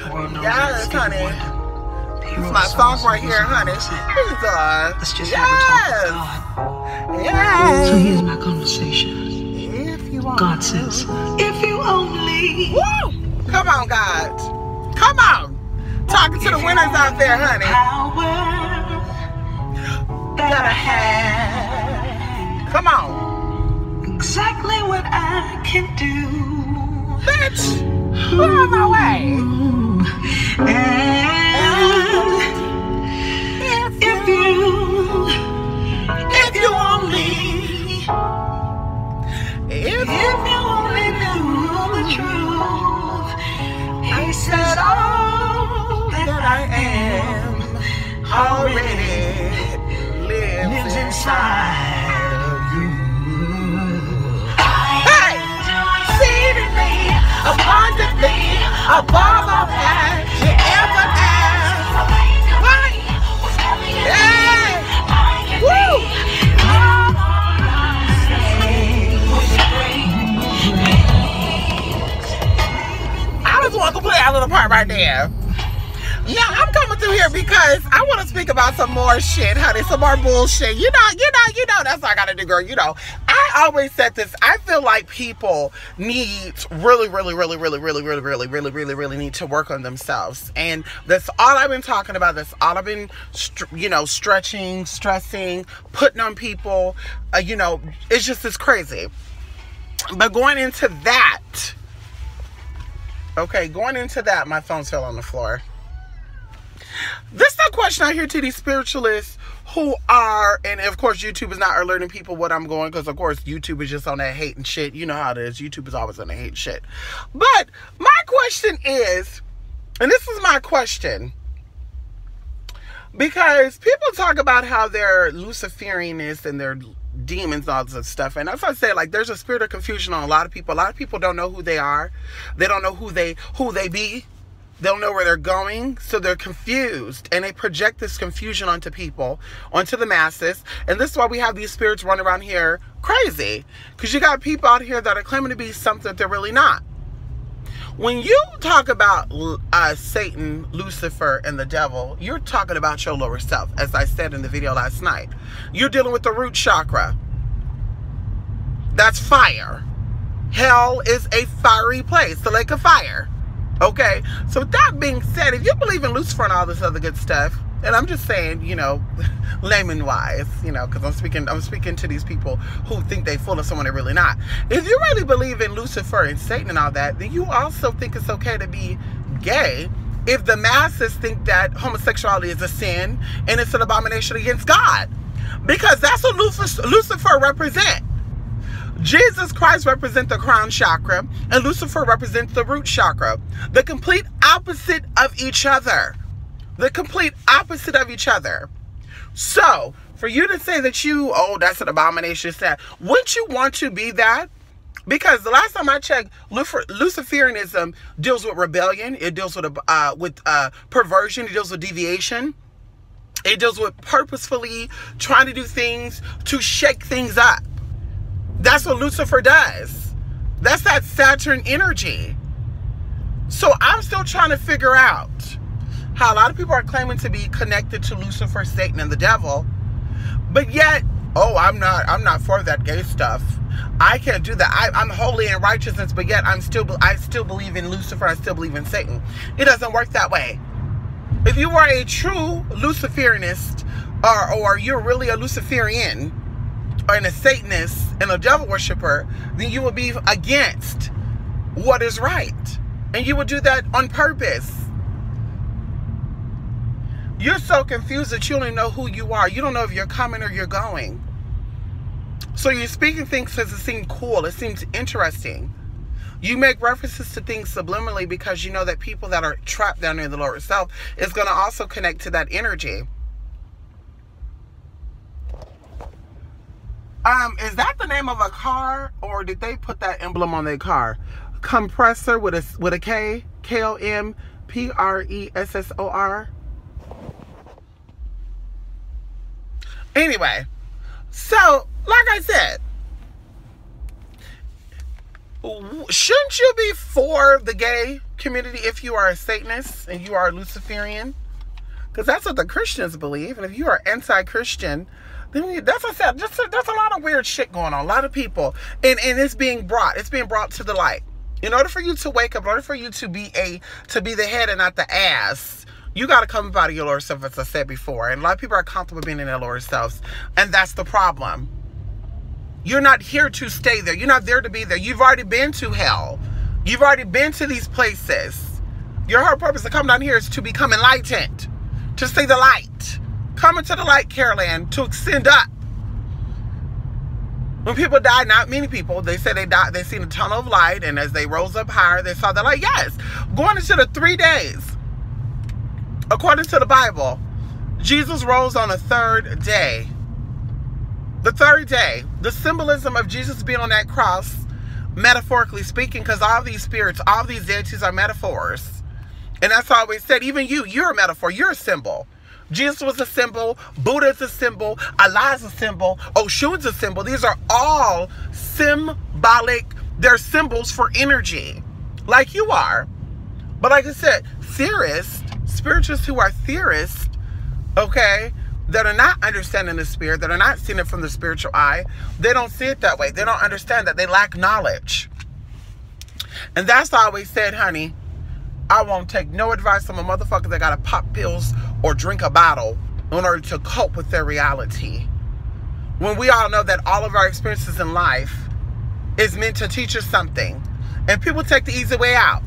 the world knows Yes, that honey. Stevie It's Wonder my song right here, songs honey. and let's just have a talk with God. Yes. So here's my conversation. If you want God says, if you only woo! Come on, God. Come on. Talking to the winners out there, honey. power that I have, Come on. exactly what I can do. Bitch. We're on my way. And if you only knew the truth, he said all that I am Already lives lives inside of you. Hey! Exceedingly, abundantly, above all that you ever asked. Right? Yeah! Woo! I just want to play a little part right there. Now I'm coming through here because I want to speak about some more shit, honey, some more bullshit. You know, that's what I gotta do, girl. You know, I always said this. I feel like people need really need to work on themselves, and that's all I've been talking about. That's all I've been, stretching, stressing, putting on people. It's just crazy. But going into that, my phone fell on the floor. This is a question I hear to these spiritualists who are, and of course YouTube is not alerting people what I'm going, because of course YouTube is just on that hate and shit. You know how it is. YouTube is always on the hate shit. But my question is, and this is my question, because people talk about how they're Luciferianists and they're demons and all this stuff, and as I said, like, there's a spirit of confusion on a lot of people. A lot of people don't know who they are. They don't know who they be. They don't know where they're going, so they're confused, and they project this confusion onto people, onto the masses. And this is why we have these spirits running around here crazy, because you got people out here that are claiming to be something that they're really not. When you talk about Satan, Lucifer, and the devil, you're talking about your lower self, as I said in the video last night. You're dealing with the root chakra. That's fire. Hell is a fiery place, the lake of fire. Okay, so with that being said, if you believe in Lucifer and all this other good stuff, and I'm just saying, layman wise, because I'm speaking to these people who think they full of someone they're really not. If you really believe in Lucifer and Satan and all that, then you also think it's okay to be gay. If the masses think that homosexuality is a sin and it's an abomination against God, because that's what Lucifer represents. Jesus Christ represents the crown chakra, and Lucifer represents the root chakra. The complete opposite of each other. The complete opposite of each other. So, for you to say that that's an abomination, wouldn't you want to be that? Because the last time I checked, Luciferianism deals with rebellion. It deals with perversion. It deals with deviation. It deals with purposefully trying to do things to shake things up. That's what Lucifer does. That's that Saturn energy. So I'm still trying to figure out how a lot of people are claiming to be connected to Lucifer, Satan, and the devil, but yet, I'm not for that gay stuff. I can't do that. I'm holy in righteousness, but yet I still believe in Lucifer. I still believe in Satan. It doesn't work that way. If you are a true Luciferianist, or you're really a Luciferian, and a Satanist and a devil worshiper, then you will be against what is right. And you will do that on purpose. You're so confused that you don't even know who you are. You don't know if you're coming or you're going. So you're speaking things because it seems cool. It seems interesting. You make references to things subliminally because you know that people that are trapped down in the lower self is going to also connect to that energy. Is that the name of a car, or did they put that emblem on their car? Compressor with a K, K-O-M-P-R-E-S-S-O-R. Anyway, so like I said, shouldn't you be for the gay community if you are a Satanist and you are a Luciferian. Because that's what the Christians believe. And if you are anti-Christian, then that's what I said. There's a lot of weird shit going on. A lot of people. And it's being brought to the light. In order for you to wake up, in order for you to be the head and not the ass, you got to come up out of your lower self, as I said before. And a lot of people are comfortable being in their lower selves. And that's the problem. You're not here to stay there. You're not there to be there. You've already been to hell. You've already been to these places. Your whole purpose to come down here is to become enlightened. To see the light. Come into the light, Carol Ann, to ascend up. When people die, not many people, they said they died, they seen a tunnel of light, and as they rose up higher, they saw the light. Yes, going into the 3 days. According to the Bible, Jesus rose on the 3rd day. The 3rd day. The symbolism of Jesus being on that cross, metaphorically speaking, because all these spirits, all these deities are metaphors. And that's why I always said, even you're a metaphor, you're a symbol. Jesus was a symbol, Buddha is a symbol, Allah is a symbol, Oshun's a symbol. These are all symbolic, they're symbols for energy, like you are. But like I said, theorists, spiritualists who are theorists, okay, that are not understanding the spirit, that are not seeing it from the spiritual eye, they don't see it that way. They don't understand that. They lack knowledge. And that's why I always said, honey, I won't take no advice from a motherfucker that gotta pop pills or drink a bottle in order to cope with their reality. When we all know that all of our experiences in life is meant to teach us something. And people take the easy way out.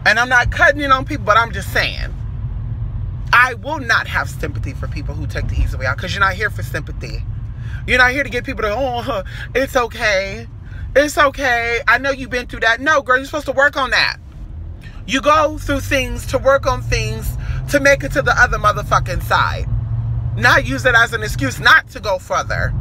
And I'm not cutting in on people, but I'm just saying, I will not have sympathy for people who take the easy way out, because you're not here for sympathy. You're not here to get people to, oh, it's okay. It's okay. I know you've been through that. No, girl, you're supposed to work on that. You go through things to work on things to make it to the other motherfucking side. Not use it as an excuse not to go further.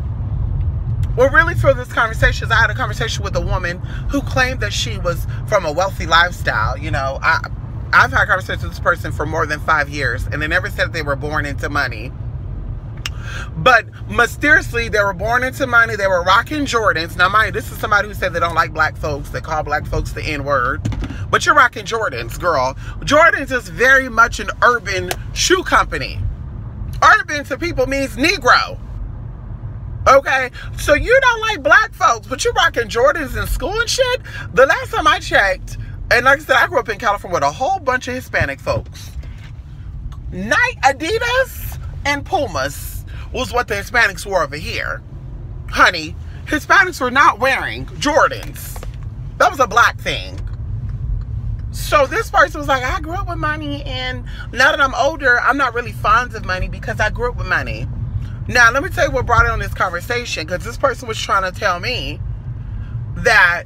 What really through this conversation is I had a conversation with a woman who claimed that she was from a wealthy lifestyle. You know, I've had conversations with this person for more than 5 years, and they never said they were born into money. But mysteriously, they were born into money. They were rocking Jordans. Now, mind you, this is somebody who said they don't like black folks. They call black folks the N-word. But you're rocking Jordans, girl. Jordans is very much an urban shoe company. Urban to people means Negro. Okay? So you don't like black folks, but you're rocking Jordans in school and shit? The last time I checked, and like I said, I grew up in California with a whole bunch of Hispanic folks. Nike, Adidas, and Pumas was what the Hispanics wore over here. Honey, Hispanics were not wearing Jordans. That was a black thing. So this person was like, I grew up with money, and now that I'm older, I'm not really fond of money because I grew up with money. Now, let me tell you what brought it on this conversation, because this person was trying to tell me that,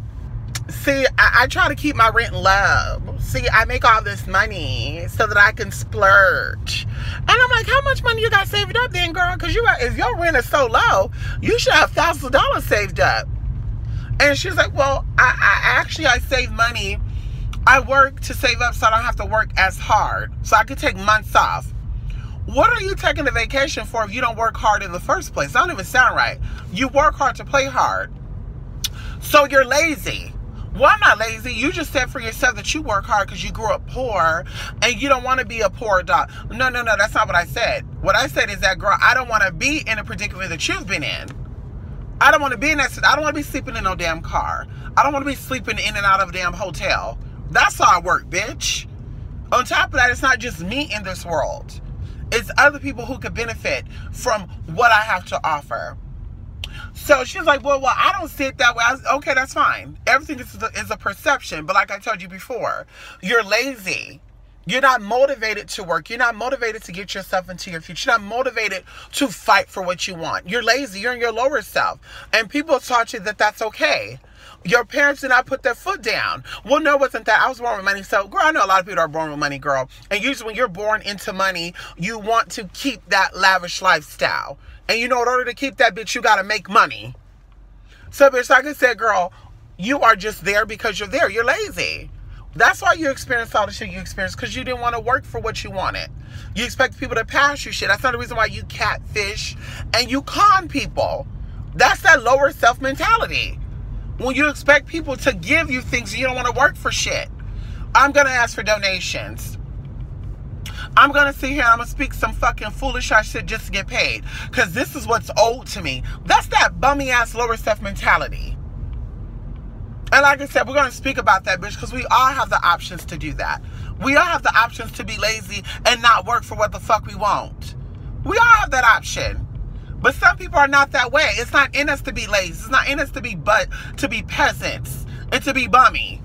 see, I try to keep my rent low. See, I make all this money so that I can splurge. And I'm like, how much money you got saved up then, girl? Because if your rent is so low, you should have thousands of dollars saved up. And she's like, well, I save money. I work to save up so I don't have to work as hard. So I could take months off. What are you taking a vacation for if you don't work hard in the first place? That don't even sound right. You work hard to play hard. So you're lazy. Well, I'm not lazy. You just said for yourself that you work hard because you grew up poor and you don't want to be a poor dog. No, that's not what I said. What I said is that, girl, I don't want to be in a predicament that you've been in. I don't want to be in that. I don't want to be sleeping in no damn car. I don't want to be sleeping in and out of a damn hotel. That's how I work, bitch. On top of that, it's not just me in this world. It's other people who could benefit from what I have to offer. So she's like, well, I don't see it that way. Okay, that's fine. Everything is a perception. But like I told you before, you're lazy. You're not motivated to work. You're not motivated to get yourself into your future. You're not motivated to fight for what you want. You're lazy. You're in your lower self. And people taught you that that's okay. Your parents did not put their foot down. Well, no, it wasn't that. I was born with money. So, girl, I know a lot of people are born with money, girl. And usually when you're born into money, you want to keep that lavish lifestyle. And you know, in order to keep that, bitch, you got to make money. So, bitch, like I said, girl, you are just there because you're there. You're lazy. That's why you experienced all the shit you experienced, because you didn't want to work for what you wanted. You expect people to pass you shit. That's not the reason why you catfish and you con people. That's that lower self mentality. When you expect people to give you things and you don't want to work for shit. I'm going to ask for donations. I'm going to sit here and I'm going to speak some fucking foolish ass shit just to get paid. Because this is what's owed to me. That's that bummy ass lower stuff mentality. And like I said, we're going to speak about that, bitch, because we all have the options to do that. We all have the options to be lazy and not work for what the fuck we want. We all have that option. But some people are not that way. It's not in us to be lazy. It's not in us to be peasants and to be bummy.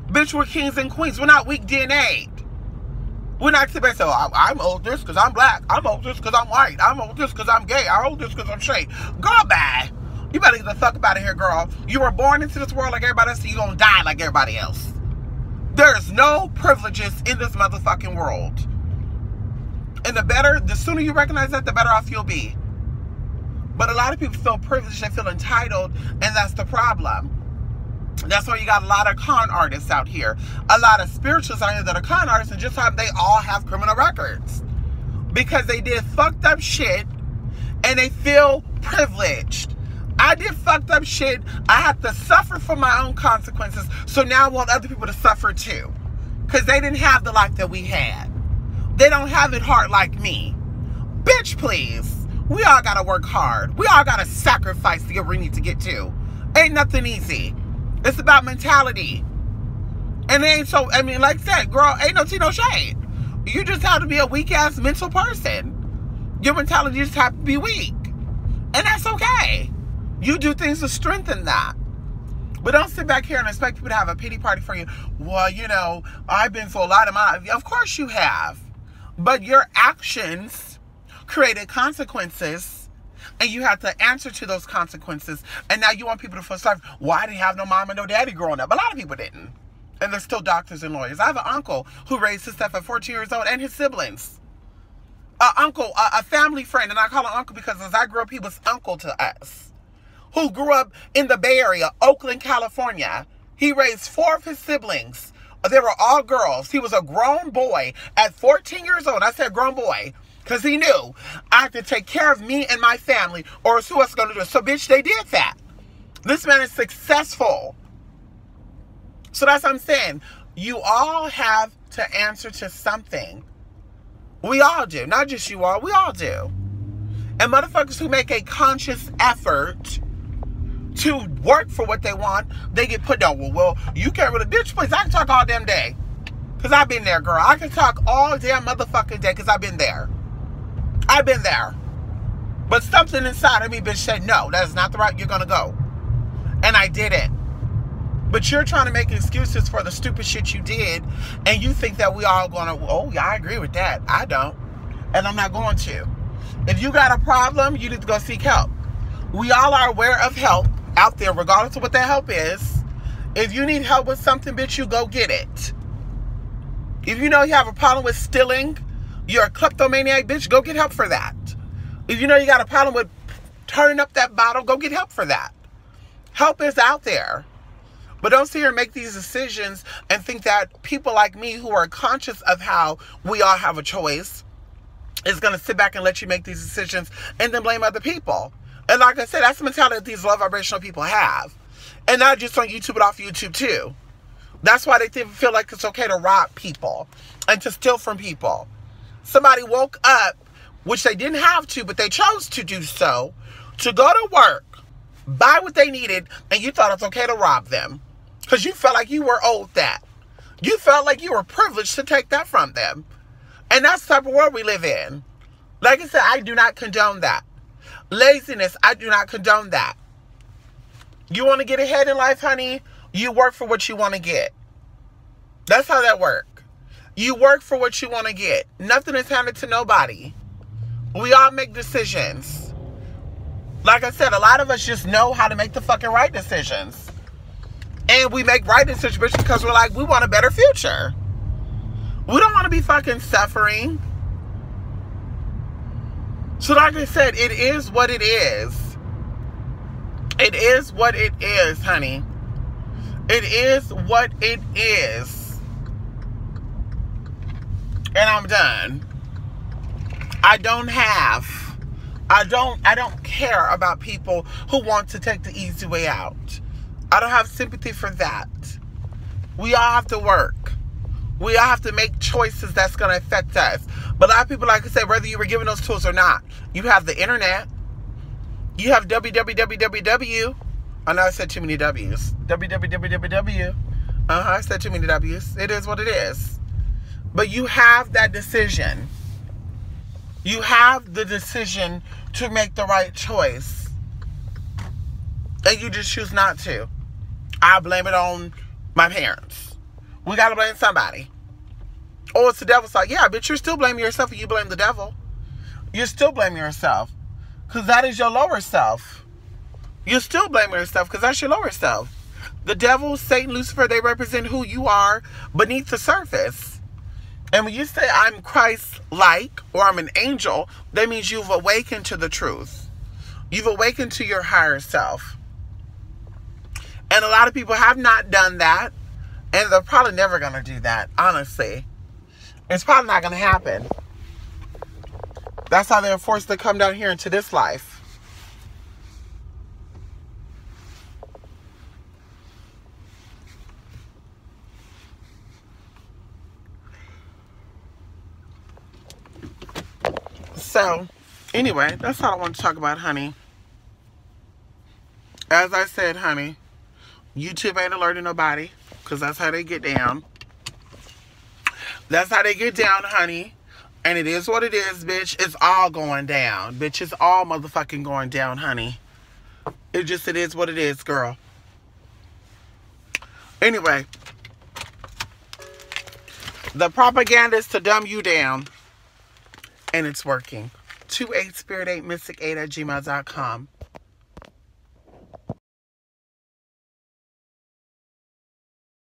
Bitch, we're kings and queens. We're not weak DNA. We're not to say, oh, I'm owed this because I'm black. I'm owed this because I'm white. I'm owed this because I'm gay. I'm owed this because I'm straight. Girl, bye. You better get the fuck up out of here, girl. You were born into this world like everybody else, so you're gonna die like everybody else. There's no privileges in this motherfucking world. And the sooner you recognize that, the better off you'll be. But a lot of people feel privileged and feel entitled, and that's the problem. That's why you got a lot of con artists out here. A lot of spiritualists out here that are con artists, and just they all have criminal records. Because they did fucked up shit, and they feel privileged. I did fucked up shit. I had to suffer for my own consequences, so now I want other people to suffer too. Because they didn't have the life that we had. They don't have it hard like me. Bitch, please. We all gotta work hard. We all gotta sacrifice to get where we need to get to. Ain't nothing easy. It's about mentality. And it ain't so, I mean, like I said, girl, ain't no tea, no shade. You just have to be a weak-ass mental person. Your mentality just have to be weak. And that's okay. You do things to strengthen that. But don't sit back here and expect people to have a pity party for you. Well, you know, I've been through a lot of my... Of course you have. But your actions created consequences, and you have to answer to those consequences. And now you want people to feel sorry. Well, I didn't have no mom and no daddy growing up. A lot of people didn't. And they're still doctors and lawyers. I have an uncle who raised his stuff at 14 years old, and his siblings. A family friend, and I call him uncle because as I grew up, he was uncle to us, who grew up in the Bay Area, Oakland, California. He raised 4 of his siblings. They were all girls. He was a grown boy at 14 years old. I said grown boy because he knew I had to take care of me and my family, or who else going to do it? So, bitch, they did that. This man is successful. So that's what I'm saying. You all have to answer to something. We all do. Not just you all. We all do. And motherfuckers who make a conscious effort to work for what they want, they get put down. Well, you can't really, bitch, please. I can talk all damn day. Because I've been there, girl. I can talk all damn motherfucking day because I've been there. I've been there. But something inside of me, bitch, said, no, that is not the route you're going to go. And I didn't. But you're trying to make excuses for the stupid shit you did. And you think that we all going to, oh, yeah, I agree with that. I don't. And I'm not going to. If you got a problem, you need to go seek help. We all are aware of help out there, regardless of what that help is. If you need help with something, bitch, you go get it. If you know you have a problem with stealing, you're a kleptomaniac, bitch, go get help for that. If you know you got a problem with turning up that bottle, go get help for that. Help is out there. But don't sit here and make these decisions and think that people like me who are conscious of how we all have a choice is going to sit back and let you make these decisions and then blame other people. And like I said, that's the mentality that these low vibrational people have. And not just on YouTube, but off YouTube too. That's why they feel like it's okay to rob people and to steal from people. Somebody woke up, which they didn't have to, but they chose to do so, to go to work, buy what they needed, and you thought it's okay to rob them. Because you felt like you were owed that. You felt like you were privileged to take that from them. And that's the type of world we live in. Like I said, I do not condone that. Laziness, I do not condone that. You want to get ahead in life, honey? You work for what you want to get. That's how that works. You work for what you want to get. Nothing is handed to nobody. We all make decisions. Like I said, a lot of us just know how to make the fucking right decisions. And we make right decisions because we're like, we want a better future. We don't want to be fucking suffering. So like I said, it is what it is. It is what it is, honey. It is what it is. And I'm done. I don't care about people who want to take the easy way out. I don't have sympathy for that. We all have to work. We all have to make choices that's going to affect us. But a lot of people, like I said, whether you were given those tools or not, you have the internet. You have www. I know I said too many W's. www. I said too many W's. It is what it is. But you have that decision. You have the decision to make the right choice. And you just choose not to. I blame it on my parents. We got to blame somebody. Or it's the devil's side. Yeah, but you're still blaming yourself and you blame the devil. You're still blaming yourself. Because that is your lower self. You're still blaming yourself because that's your lower self. The devil, Satan, Lucifer, they represent who you are beneath the surface. And when you say I'm Christ-like or I'm an angel, that means you've awakened to the truth. You've awakened to your higher self. And a lot of people have not done that. And they're probably never going to do that, honestly. It's probably not going to happen. That's how they're forced to come down here into this life. So, anyway, that's all I want to talk about, honey. As I said, honey, YouTube ain't alerting nobody, because that's how they get down. That's how they get down, honey. And it is what it is, bitch. It's all going down. Bitch, it's all motherfucking going down, honey. It is what it is, girl. Anyway. The propaganda is to dumb you down. And it's working. 28spirit8mystic8@gmail.com.